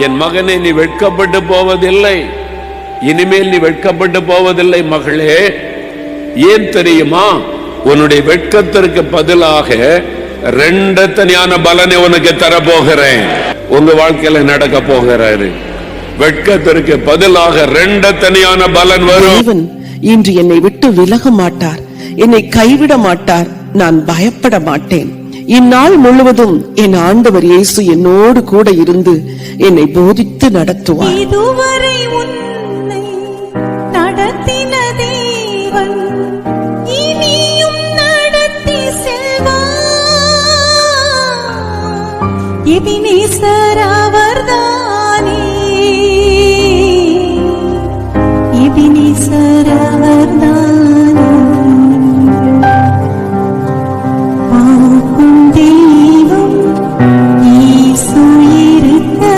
என் மகனே, நீ வெட்கப்பட்டு போவதில்லை, இனிமேல் நீ வெட்கப்பட்டு போவதில்லை மகளே. ஏன் தெரியுமா? உன்னுடைய வெட்கத்திற்கு பதிலாக ரெண்டத்தனையான பலனை உனக்கு தரப்போகிறேன். உங்க வாழ்க்கையில நடக்க போகிறாரு. வெட்கத்திற்கு பதிலாக ரெண்டத்தனையான பலன் வரும். இன்று என்னை விட்டு விலக மாட்டார், என்னை கைவிட மாட்டார். நான் பயப்பட மாட்டேன். இந்நாள் முழுவதும் என் ஆண்டவர் இயேசு என்னோடு கூட இருந்து என்னை போதித்து நடத்துவார். இதுவரை உன்னை நடத்தின தேவன் இனியும் நடத்தி செல்வார். எபினேசர் அவர்தான்.